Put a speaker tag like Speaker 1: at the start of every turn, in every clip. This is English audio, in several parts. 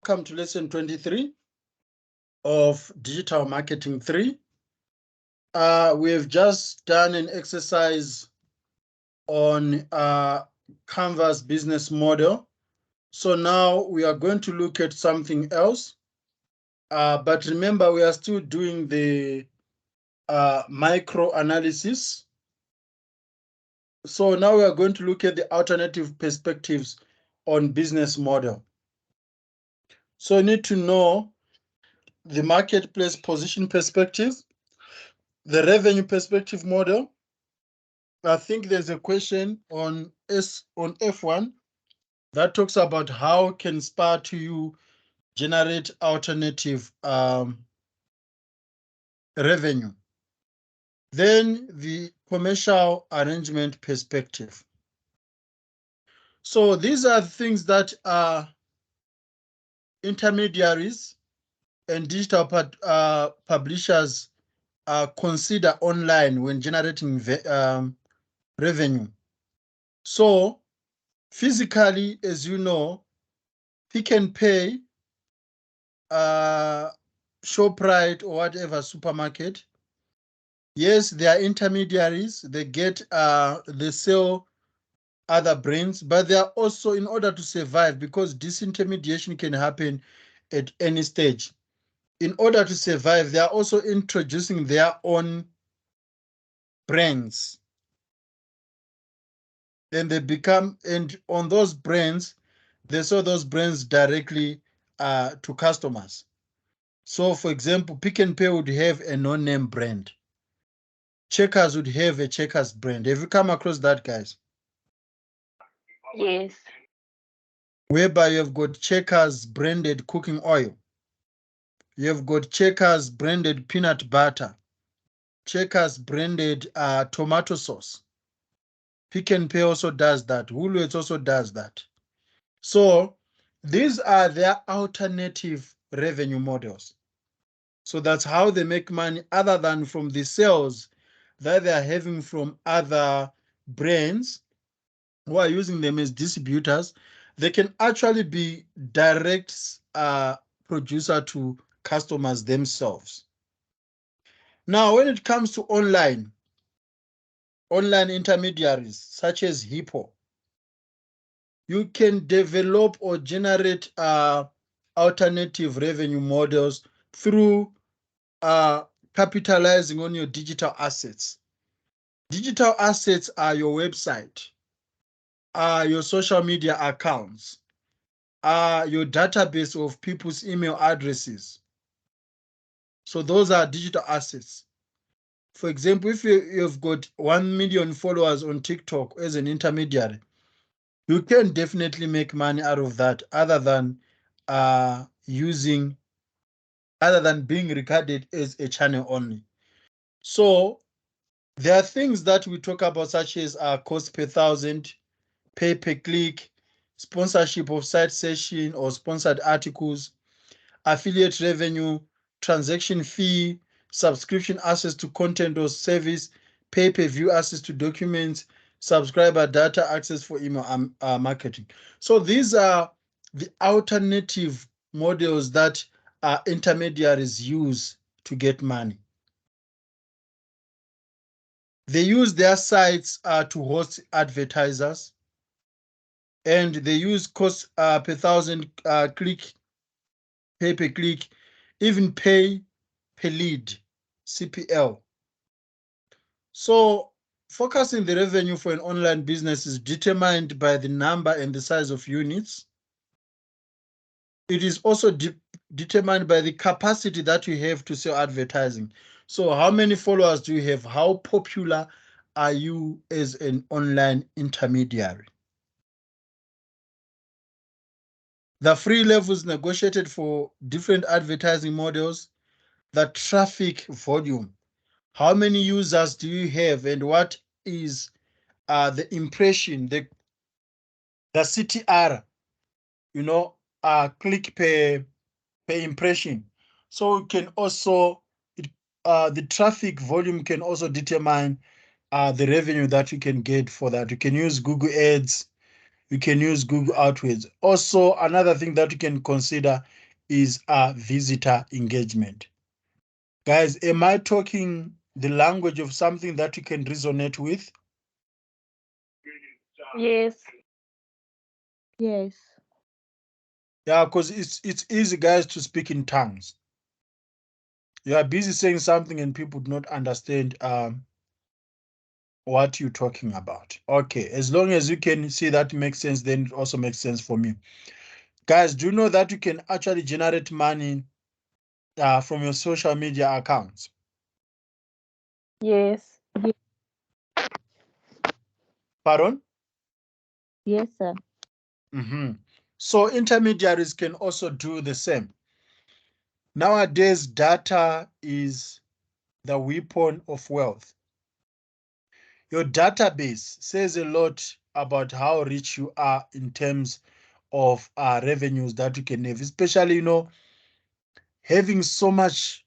Speaker 1: welcome to lesson 23 of Digital Marketing 3. We have just done an exercise on Canvas business model. So now we are going to look at something else. But remember, we are still doing the micro analysis. So now we are going to look at the alternative perspectives on business model. So you need to know the marketplace position perspective, the revenue perspective model. I think there's a question on F1 that talks about how can SPA to you generate alternative revenue. Then the commercial arrangement perspective. So these are things that intermediaries and digital publishers consider online when generating revenue. So physically, as you know, Pick n Pay, ShopRite or whatever supermarket, yes, they are intermediaries. They get they sell other brands, but they are also, in order to survive, because disintermediation can happen at any stage. In order to survive, they are also introducing their own brands. Then they become, and on those brands, they sell those brands directly to customers. So, for example, Pick n Pay would have a no-name brand. Checkers would have a Checkers brand. Have you come across that, guys?
Speaker 2: Yes.
Speaker 1: Whereby you have got Checkers branded cooking oil. You have got Checkers branded peanut butter. Checkers branded tomato sauce. Pick n Pay also does that. Woolworths also does that. So these are their alternative revenue models. So that's how they make money, other than from the sales that they are having from other brands who are using them as distributors. They can actually be direct producer to customers themselves. Now, when it comes to online intermediaries such as Hippo, you can develop or generate alternative revenue models through capitalizing on your digital assets. Digital assets are your website, your social media accounts, your database of people's email addresses. So those are digital assets. For example, if you've got 1 million followers on TikTok as an intermediary, you can definitely make money out of that, other than being regarded as a channel only. So there are things that we talk about, such as cost per thousand, pay per click, sponsorship of site session or sponsored articles, affiliate revenue, transaction fee, subscription access to content or service, pay-per-view access to documents, subscriber data access for email marketing. So these are the alternative models that intermediaries use to get money. They use their sites to host advertisers, and they use cost per thousand click, pay per click, even pay per lead, CPL. So focusing the revenue for an online business is determined by the number and the size of units. It is also determined by the capacity that you have to sell advertising. So how many followers do you have? How popular are you as an online intermediary? The free levels negotiated for different advertising models, the traffic volume. How many users do you have, and what is the impression, the CTR, click per impression. So it can also, the traffic volume can also determine the revenue that you can get for that. You can use Google Ads, You can use Google AdWords. Also, another thing that you can consider is visitor engagement. Guys, am I talking the language of something that you can resonate with?
Speaker 2: Yes. Yes.
Speaker 1: Yeah, because it's easy, guys, to speak in tongues. You are busy saying something and people do not understand what you're talking about. Okay, as long as you can see that makes sense, then it also makes sense for me. Guys, do you know that you can actually generate money from your social media accounts?
Speaker 2: Yes.
Speaker 1: Pardon?
Speaker 2: Yes, sir.
Speaker 1: So intermediaries can also do the same. Nowadays, data is the weapon of wealth. Your database says a lot about how rich you are in terms of revenues that you can have, especially, having so much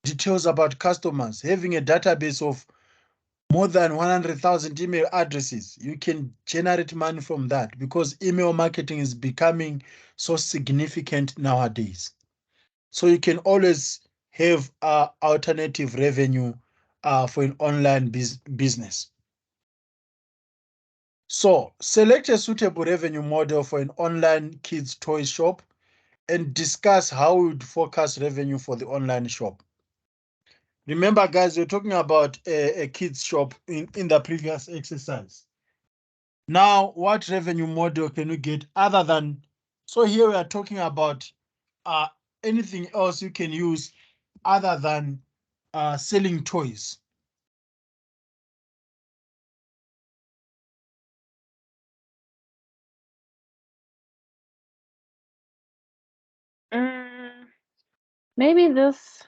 Speaker 1: details about customers, having a database of more than 100,000 email addresses. You can generate money from that because email marketing is becoming so significant nowadays. So you can always have alternative revenue for an online business. So select a suitable revenue model for an online kids toy shop and discuss how we would forecast revenue for the online shop. Remember, guys, we're talking about a kids shop in the previous exercise. Now, what revenue model can you get other than, so here we are talking about uh, anything else you can use other than selling toys.
Speaker 2: Mm, maybe this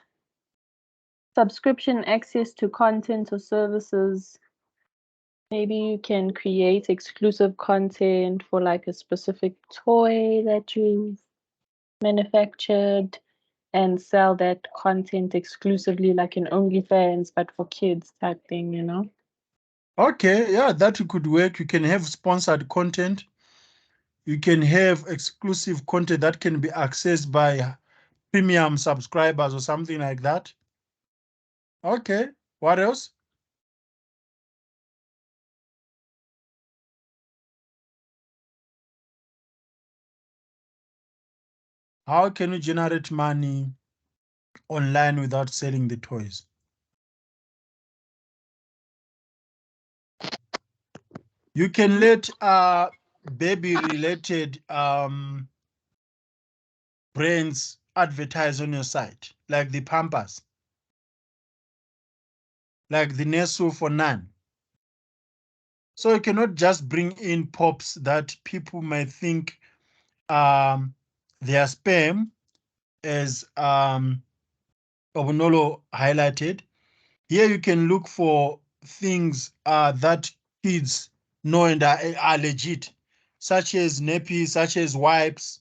Speaker 2: subscription access to content or services. Maybe you can create exclusive content for like a specific toy that you've manufactured and sell that content exclusively like in OnlyFans, but for kids type thing, you know?
Speaker 1: Okay, yeah, that could work. You can have sponsored content. You can have exclusive content that can be accessed by premium subscribers or something like that. Okay, what else? How can you generate money online without selling the toys? You can let baby related brands advertise on your site, like the Pampers, like the Nestle for Nan. So you cannot just bring in pops that people might think they are spam, as Obunolo highlighted. Here you can look for things that kids know and are legit, such as nappies, such as wipes,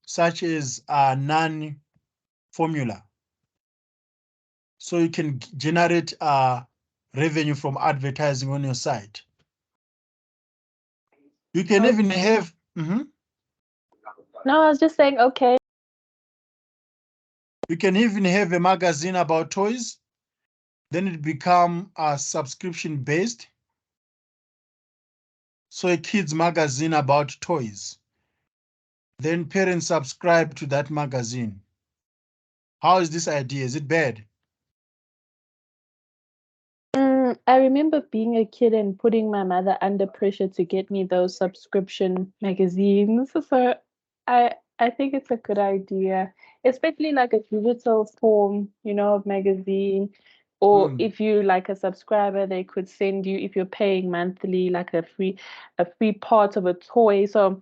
Speaker 1: such as non formula. So you can generate revenue from advertising on your site. You can
Speaker 2: Oh,
Speaker 1: even have.
Speaker 2: no, I was just saying, okay.
Speaker 1: You can even have a magazine about toys. Then it become subscription based. So a kids magazine about toys. Then parents subscribe to that magazine. How is this idea? Is it bad?
Speaker 2: I remember being a kid and putting my mother under pressure to get me those subscription magazines. So I think it's a good idea, especially like a digital form, of magazine. Or
Speaker 1: Mm.
Speaker 2: if you like a subscriber, they could send you, if you're paying monthly, like a free part of a toy. So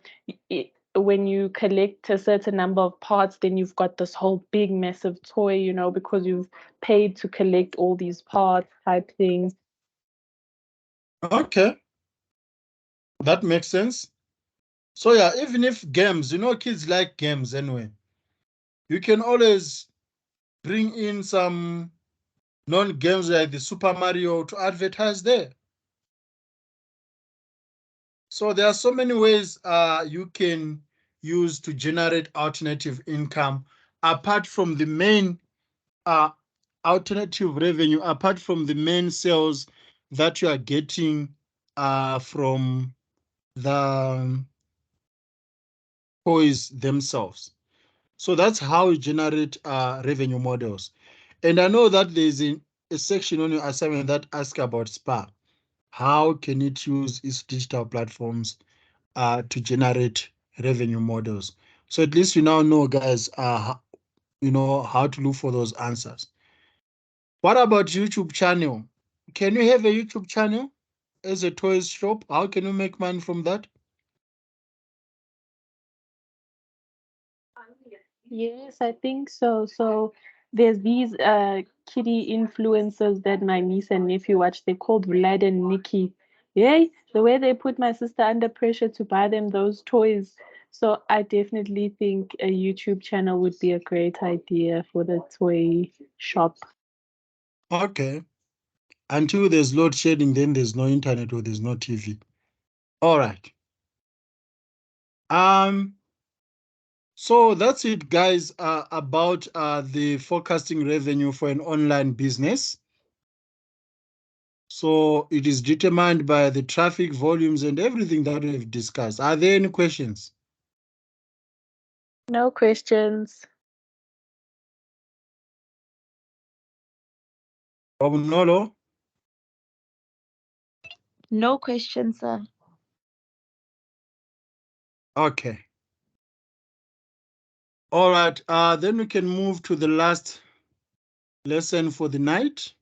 Speaker 2: when you collect a certain number of parts, then you've got this whole big massive toy, because you've paid to collect all these parts type things.
Speaker 1: Okay, that makes sense. So yeah, even if games, kids like games anyway. You can always bring in some non-games like the Super Mario to advertise there. So there are so many ways you can use to generate alternative income apart from the main alternative revenue, apart from the main sales that you are getting from the toys themselves. So that's how you generate revenue models. And I know that there's a section on your assignment that asks about SPA. How can it use its digital platforms to generate revenue models? So at least you now know, guys, you know how to look for those answers. What about YouTube channel? Can you have a YouTube channel as a toys shop? How can you make money from that?
Speaker 2: Yes, I think so. So there's these kiddie influencers that my niece and nephew watch. They're called Vlad and Nikki. Yay, the way they put my sister under pressure to buy them those toys. So I definitely think a YouTube channel would be a great idea for the toy shop.
Speaker 1: Okay. Until there's load shedding, then there's no internet or there's no TV. All right. So that's it, guys, about the forecasting revenue for an online business. So it is determined by the traffic volumes and everything that we've discussed. Are there any questions?
Speaker 2: No questions.
Speaker 1: Obunolo?
Speaker 3: No questions, sir.
Speaker 1: Okay. All right. Then we can move to the last lesson for the night.